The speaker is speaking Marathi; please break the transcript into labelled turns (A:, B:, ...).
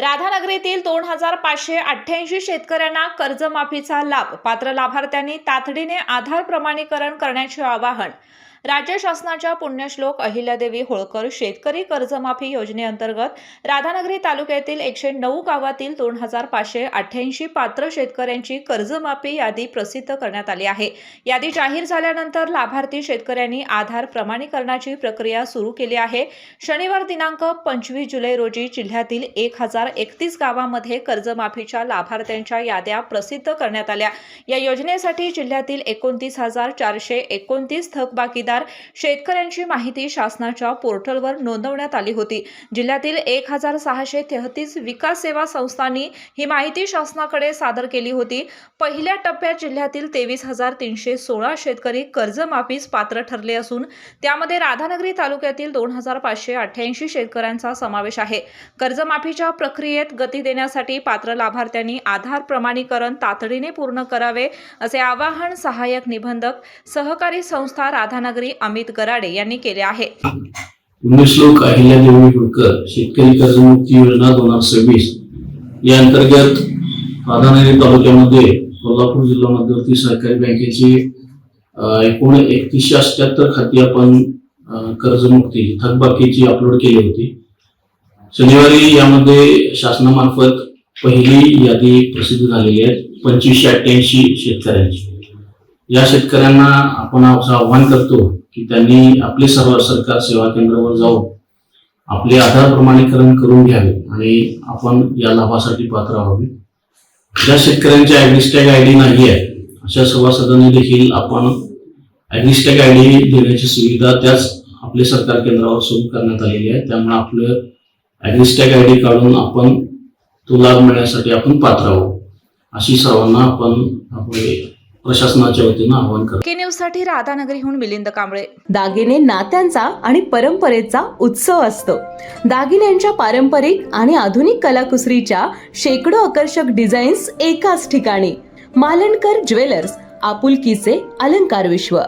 A: राधानगरीतील 2588 शेतकऱ्यांना कर्जमाफीचा लाभ. पात्र लाभार्थ्यांनी तातडीने आधार प्रमाणीकरण करण्याचे आवाहन. राज्य शासनाच्या पुण्यश्लोक अहिल्यादेवी होळकर शेतकरी कर्जमाफी योजनेअंतर्गत राधानगरी तालुक्यातील 109 गावातील 2588 पात्र शेतकऱ्यांची कर्जमाफी यादी प्रसिद्ध करण्यात आली आहे. यादी जाहीर झाल्यानंतर लाभार्थी शेतकऱ्यांनी आधार प्रमाणीकरणाची प्रक्रिया सुरू केली आहे. शनिवार दिनांक 25 जुलै रोजी जिल्ह्यातील 1031 गावांमध्ये कर्जमाफीच्या लाभार्थ्यांच्या याद्या प्रसिद्ध करण्यात आल्या. या योजनेसाठी जिल्ह्यातील 29,429 थकबाकीदार शेतकऱ्यांची माहिती शासनाच्या पोर्टलवर नोंदवण्यात आली होती. जिल्ह्यातील 1,633 विकास सेवा संस्थांनी ही माहिती शासनाकडे सादर केली होती. पहिल्या टप्प्यात जिल्ह्यातील 23,316 शेतकरी कर्जमाफीस पात्र ठरले असून त्यामध्ये राधानगरी तालुक्यातील 2,588 शेतकऱ्यांचा समावेश आहे. कर्जमाफीच्या प्रक्रियेत गती देण्यासाठी पात्र लाभार्थ्यांनी आधार प्रमाणीकरण तातडीने पूर्ण करावे असे आवाहन सहाय्यक निबंधक सहकारी संस्था राधानगरी अमित गराडे यांनी केले आहे.
B: पुण्यश्लोक अहिल्यादेवी होळकर शेतकरी कर्जमुक्ती योजना 2026 या अंतर्गत राधानगरी तालुक्यामध्ये कोल्हापूर जिल्हा मध्यवर्ती सहकारी बँकेची एकूण 3178 खाती आपण कर्जमुक्ती थकबाकीची अपलोड केली होती. शनिवारी यामध्ये शासनामार्फत पहिली यादी प्रसिद्ध झालेली आहे 2588 शेतकऱ्यांची. या शेतकऱ्यांना आपण असं आवाहन करतो की त्यांनी आपले सर्व सरकार सेवा केंद्रावर जाऊन आपले आधार प्रमाणीकरण करून घ्यावे आणि आपण या लाभासाठी पात्र व्हावे. ज्या शेतकऱ्यांच्या ॲग्रीस्टॅग आयडी नाही आहे अशा सभासदांनी देखील आपण ॲग्रीस्टॅग आयडी देण्याची सुविधा त्याच आपले सरकार केंद्रावर सुरू करण्यात आलेली आहे. त्यामुळे आपलं ॲग्रीस्टॅग आयडी काढून आपण तो लाभ मिळण्यासाठी आपण पात्र आहोत अशी सर्वांना आपण प्रशासनाच्या वतीनं आवाहन करतो.
A: के न्यूजसाठी राधानगरीहून मिलिंद कांबळे.
C: दागिने नात्यांचा आणि परंपरेचा उत्सव असतो. दागिन्यांच्या पारंपरिक आणि आधुनिक कलाकुसरीच्या शेकडो आकर्षक डिझाईन्स एकाच ठिकाणी. मालणकर ज्वेलर्स, आपुलकीचे अलंकार विश्व.